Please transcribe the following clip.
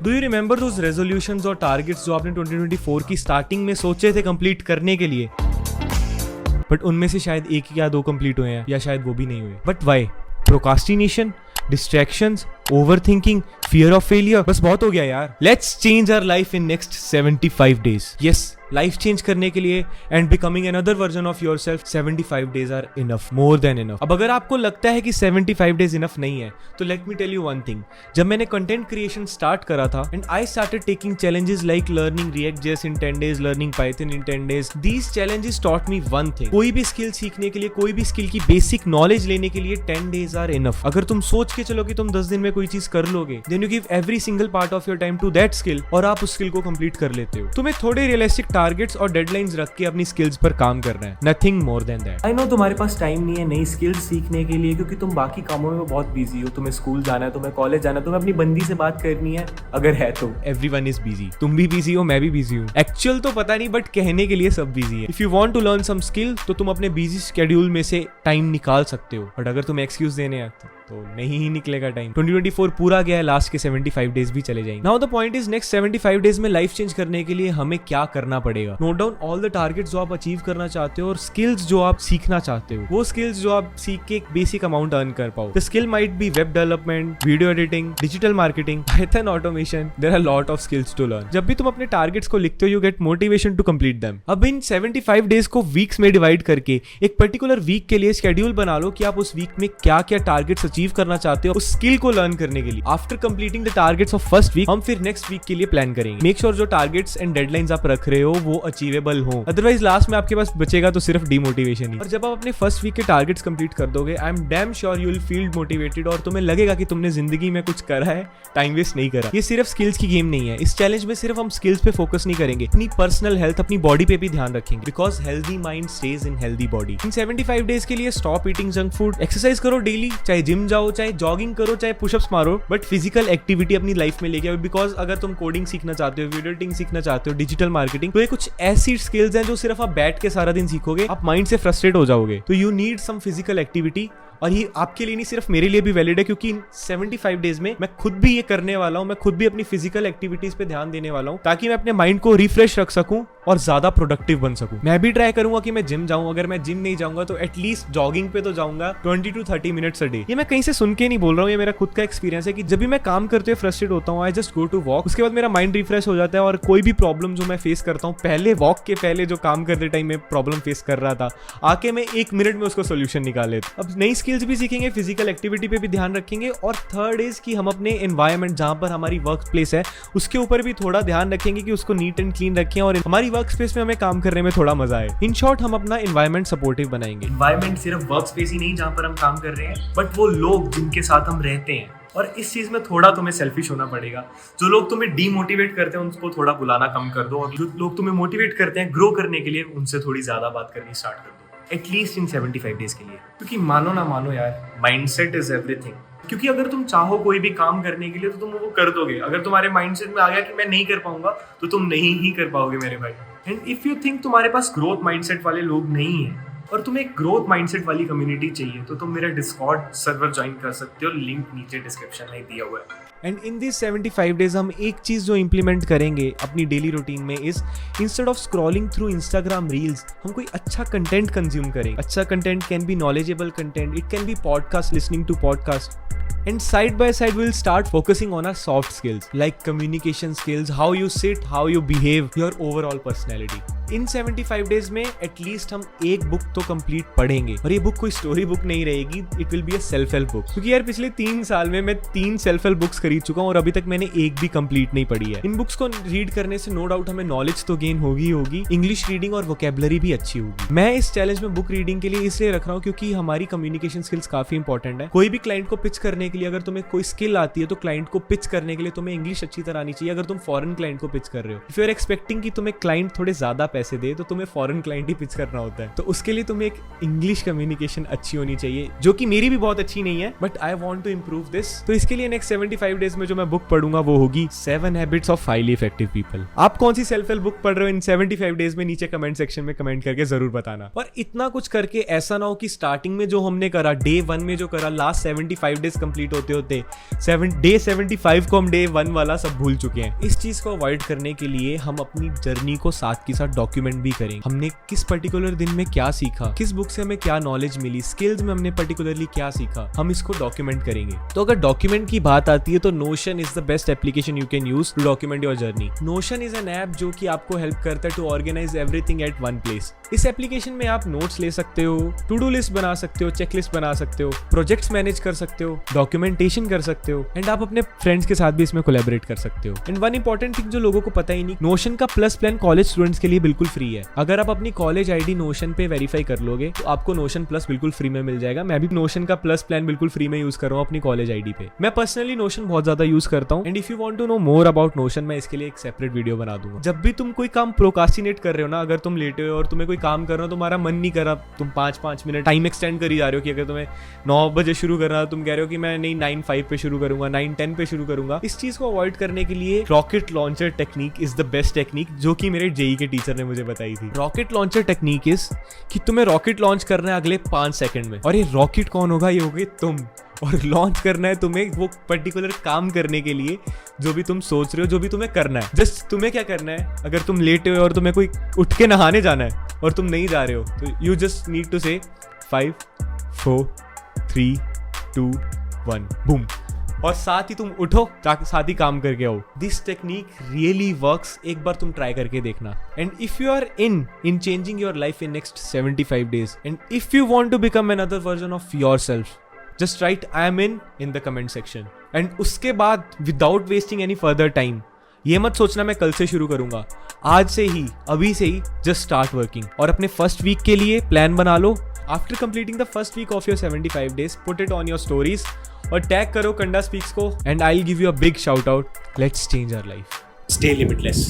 Do you remember those resolutions और targets जो आपने 2024 की स्टार्टिंग में सोचे थे कंप्लीट करने के लिए, बट उनमें से शायद एक या दो कंप्लीट हुए हैं या शायद वो भी नहीं हुए? But why? Procrastination, distractions, overthinking, fear of failure. बस बहुत हो गया यार। Let's change our life in next 75 days. Yes, life change करने के लिए and becoming another version of yourself 75 days are enough, more than enough. अब अगर आपको लगता है कि 75 डेज इनफ नहीं है, तो let me tell you one thing. जब मैंने कंटेंट क्रिएशन स्टार्ट करा था and I started taking challenges like learning React.js in 10 days, learning Python in 10 days, these challenges taught me one thing। कोई भी skill सीखने के लिए, कोई भी स्किल की बेसिक नॉलेज लेने के लिए 10 days आर इनफ। अगर तुम सोच के चलो कि तुम 10 दिन में कोई चीज कर लोगे, then you give every single part of your time to that skill और आप उस स्किल को कंप्लीट कर लेते हो। तुम्हें थोड़े रियलिस्टिक टारगेट्स और डेडलाइंस रख के अपनी स्किल्स पर काम करना है, nothing more than that. I know तुम्हारे पास टाइम नहीं है नई स्किल्स सीखने के लिए, क्योंकि तुम बाकी कामों में बहुत बिजी हो। तुम्हें स्कूल जाना है, तुम्हें कॉलेज जाना है, तुम्हें अपनी बंदी से बात करनी है, अगर है तो। एवरीवन इज बिजी, तुम भी बिजी हो, मैं भी बिजी हूँ। एक्चुअल तो पता नहीं, बट कहने के लिए सब बिजी है। If you want to learn some skill, तो तुम अपने बिजी शेड्यूल में से टाइम निकाल सकते हो, बट अगर तुम एक्सक्यूज देने आते तो नहीं ही निकलेगा टाइम। 2024 पूरा गया है, लास्ट के 75 डेज भी चले जाएंगे। Now the point is, next 75 days में लाइफ चेंज करने के लिए हमें क्या करना पड़ेगा? Note down all the targets जो आप अचीव करना चाहते हो और स्किल्स जो आप सीखना चाहते हो। वो स्किल्स जो आप सीख के एक बेसिक अमाउंट अर्न कर पाओ। The skill might be web development, video editing, digital marketing, python automation. There are lot of skills to learn. जब भी तुम अपने टारगेट्स को लिखते हो, you get motivation to complete them. अब इन 75 डेज को वीक्स में डिवाइड करके एक पर्टिकुलर वीक के लिए शेड्यूल बना लो कि आप उस वीक में क्या क्या टारगेट्स अचीव करना चाहते हो उस स्किल को लर्न करने के लिए। After completing the targets of first week, हम फिर नेक्स्ट वीक के लिए प्लान करेंगे। मेक श्योर जो टारगेट्स एंड डेडलाइंस आप रख रहे हो वो अचीवेबल हो, अदरवाइज लास्ट में आपके पास बचेगा तो सिर्फ डिमोटिवेशन ही। और जब आप अपने फर्स्ट वीक के टारगेट्स कंप्लीट कर दोगे, I am damn sure you will feel motivated और तुम्हें लगेगा कि तुमने जिंदगी में कुछ करा है, टाइम वेस्ट नहीं करा। ये सिर्फ स्किल्स की गेम नहीं है। इस चैलेंज में सिर्फ हम स्किल्स पे फोकस नहीं करेंगे, अपनी पर्सनल हेल्थ, अपनी बॉडी पे भी ध्यान रखेंगे, because healthy mind stage in healthy body. In 75 days के लिए stop eating junk food, exercise करो डेली, चाहे जिम जाओ, चाहे जॉगिंग करो, चाहे पुशअप्स मारो, बट फिजिकल एक्टिविटी अपनी लाइफ में लेके आओ। बिकॉज अगर तुम कोडिंग सीखना चाहते हो, वीडियो एडिटिंग सीखना चाहते हो, डिजिटल मार्केटिंग, तो ये कुछ ऐसी स्किल्स हैं जो सिर्फ आप बैठ के सारा दिन सीखोगे, आप माइंड से फ्रस्ट्रेट हो जाओगे। तो you need some physical activity. और ये आपके लिए नहीं, सिर्फ मेरे लिए भी वैलिड है, क्योंकि 75 डेज में मैं खुद भी ये करने वाला हूं। मैं खुद भी अपनी फिजिकल एक्टिविटीज पे ध्यान देने वाला हूं, ताकि मैं अपने माइंड को रिफ्रेश रख सकूं और ज्यादा प्रोडक्टिव बन सकूं। मैं भी ट्राई करूंगा कि मैं जिम जाऊं। अगर मैं जिम नहीं जाऊंगा तो एटलीस्ट जॉगिंग पे तो जाऊंगा 20 to 30 मिनट्स अ डे। ये मैं कहीं से सुन के नहीं बोल रहा हूँ, ये मेरा खुद का एक्सपीरियंस है कि जब भी मैं काम करते हुए फ्रस्ट्रेट होता हूँ, I just go to walk. उसके बाद मेरा माइंड रिफ्रेश हो जाता है और कोई भी प्रॉब्लम जो मैं फेस करता हूँ, पहले वॉक के पहले जो काम करते टाइम में प्रॉब्लम फेस कर रहा था, आके मैं 1 मिनट में उसको सोल्यूशन निकाल लेता। अब नई स्किल्स भी सीखेंगे, फिजिकल एक्टिविटी पे भी ध्यान रखेंगे, और थर्ड इज कि हम अपने एनवायरनमेंट जहां पर हमारी वर्क प्लेस है उसके ऊपर भी थोड़ा ध्यान रखेंगे कि उसको नीट एंड क्लीन रखें और हमारी वर्क स्पेस में हमें काम करने में थोड़ा मजा आए। इन शॉर्ट, हम अपना एनवायरनमेंट सपोर्टिव बनाएंगे। एनवायरनमेंट सिर्फ वर्क स्पेस ही नहीं जहां पर हम काम कर रहे हैं, बट वो लोग जिनके साथ हम रहते हैं। और इस चीज में थोड़ा तुम्हें सेल्फिश होना पड़ेगा। जो लोग तुम्हें डीमोटिवेट करते हैं उनको थोड़ा बुलाना कम कर दो, और जो लोग तुम्हें मोटिवेट करते हैं ग्रो करने के लिए, उनसे थोड़ी ज्यादा बात करनी स्टार्ट कर दो, एटलीस्ट इन 75 डेज के लिए। क्योंकि मानो ना मानो यार, माइंडसेट इज एवरीथिंग। क्योंकि अगर तुम चाहो कोई भी काम करने के लिए तो तुम वो कर दोगे। अगर तुम्हारे माइंडसेट में आ गया कि मैं नहीं कर पाऊंगा, तो तुम नहीं ही कर पाओगे मेरे भाई। एंड इफ यू थिंक तुम्हारे पास ग्रोथ माइंडसेट वाले लोग नहीं है और तुम्हें एक ग्रोथ माइंडसेट वाली कम्युनिटी चाहिए, तो तुम मेरा डिस्कॉर्ड सर्वर ज्वाइन कर सकते हो, लिंक नीचे डिस्क्रिप्शन में दिया हुआ है। एंड इन दिस 75 डेज हम एक चीज जो इंप्लीमेंट करेंगे अपनी डेली रूटीन में is, instead of scrolling through Instagram reels, हम कोई अच्छा कंटेंट कंज्यूम करें। अच्छा content can be knowledgeable content, it can be podcast, listening to podcast, and side by side we'll start focusing on our soft skills like communication skills, how you sit, how you behave, your overall personality. In 75 days में at least हम एक book तो complete पढ़ेंगे, और ये book कोई story book नहीं रहेगी, it will be a self help book. क्योंकि यार पिछले 3 साल में मैं 3 सेल्फ हेल्प बुक्स खरीद चुका हूँ और अभी तक मैंने एक भी कंप्लीट नहीं पढ़ी है। इन बुक्स को रीड करने से नो डाउट हमें नॉलेज तो गेन होगी, इंग्लिश रीडिंग और वोकेबलरी भी अच्छी होगी। मैं इस चैलेंज में बुक रीडिंग के लिए इसलिए रख रहा हूँ क्योंकि हमारी कम्युनिकेशन स्किल्स काफी इंपॉर्टेंट है। कोई भी क्लाइंट को पिच करने के लिए अगर तुम्हें कोई स्किल आती है, तो क्लाइंट को पिच करने के लिए तुम्हें इंग्लिश अच्छी तरह आनी चाहिए। अगर तुम फॉरेन क्लाइंट को पिच कर रहे हो, इफ यू आर एक्सपेक्टिंग कि तुम्हें क्लाइंट थोड़े ज्यादा पैसे दे, तो तुम्हें फॉरेन क्लाइंट ही पिच करना होता है। तो उसके लिए तुम्हें एक इंग्लिश कम्युनिकेशन अच्छी होनी चाहिए, जो कि मेरी भी बहुत अच्छी नहीं है, but I want to improve this. तो इसके लिए नेक्स्ट 75 डेज में जो मैं बुक पढ़ूंगा वो होगी 7 habits of highly effective people. आप कौन सी सेल्फ हेल्प बुक पढ़ रहे हो इन 75 डेज में, नीचे कमेंट सेक्शन में कमेंट करके जरूर बताना। और इतना कुछ करके ऐसा ना हो कि स्टार्टिंग में जो हमने करा, डे 1 में जो करा, लास्ट 75 डेज कंप्लीट होते होते डे 75 को हम डे 1 वाला सब भूल चुके हैं। इस चीज को अवॉइड करने के लिए हम अपनी जर्नी को साथ के साथ डॉक्यूमेंट भी करेंगे। हमने किस पर्टिकुलर दिन में क्या सीखा, किस बुक से हमें क्या नॉलेज मिली, स्किल्स में हमने पर्टिकुलरली क्या सीखा, हम इसको डॉक्यूमेंट करेंगे। तो अगर डॉक्यूमेंट की बात आती है तो Notion is the best application you can use to document your journey. Notion is an app जो कि आपको हेल्प करता है to organise everything at one place. इस एप्लीकेशन में आप नोट्स ले सकते हो, टू डू लिस्ट बना सकते हो, चेकलिस्ट बना सकते हो, प्रोजेक्ट्स मैनेज कर सकते हो, डॉक्यूमेंटेशन कर सकते हो, एंड आप अपने फ्रेंड्स के साथ भी इसमें कोलैबोरेट कर सकते हो। एंड वन इंपॉर्टेंट थिंग जो लोगों को पता ही नहीं, नोशन का प्लस प्लान कॉलेज स्टूडेंट्स के लिए बिल्कुल फ्री है। अगर आप अपनी कॉलेज आईडी नोशन पे वेरीफाई कर लोगे तो आपको नोशन प्लस बिल्कुल फ्री में मिल जाएगा। मैं भी नोशन का प्लस प्लान बिल्कुल फ्री में यूज कर रहा हूँ अपनी कॉलेज आईडी पे। मैं पर्सनली नोशन बहुत ज्यादा यूज करता हूँ, and if you want to know more about Notion, मैं इसके लिए एक सेपरेट वीडियो बना दूंगा। जब भी तुम कोई काम प्रोकास्टिनेट कर रहे हो ना, अगर तुम लेटे हो और तुम्हें कोई काम कर रहे हो, तुम्हारा मन नहीं कर रहा, तुम 5-5 मिनट टाइम एक्सटेंड कर ही जा रहे हो कि अगर तुम्हें 9 बजे शुरू करना है, तुम कह रहे हो कि मैं नहीं 9:05 पे शुरू करूंगा, 9:10 पे शुरू करूंगा। इस चीज को अवॉइड करने के लिए rocket launcher technique is the best technique, जो कि मेरे जेई के टीचर ने मुझे बताई थी। रॉकेट लॉन्चर टेक्निक इज कि तुम्हें रॉकेट लॉन्च करना है अगले 5 सेकंड में, और ये रॉकेट कौन होगा? ये होगे तुम। और लॉन्च करना है तुम्हें वो पर्टिकुलर काम करने के लिए जो भी तुम सोच रहे हो, जो भी तुम्हें करना है। जस्ट तुम्हें क्या करना है, अगर तुम लेटे हो और तुम्हें कोई उठ के नहाने जाना है और तुम नहीं जा रहे हो, तो यू जस्ट नीड टू से 5 4 3 2 1 बूम, और साथ ही तुम उठो, साथ ही काम करके आओ। This technique really works. एक बार तुम ट्राई करके देखना। And if you are in changing your life in next 75 days, and if you want to become another version of yourself, just write I am in the comment section. And उसके बाद without wasting any further time, ये मत सोचना मैं कल से शुरू करूंगा, आज से ही, अभी से ही just start working। और अपने फर्स्ट वीक के लिए प्लान बना लो। After completing the first week of your 75 days, put it on your stories और टैग करो कंडा स्पीक्स को, and I'll give you a big shout out. Let's change our life. Stay limitless.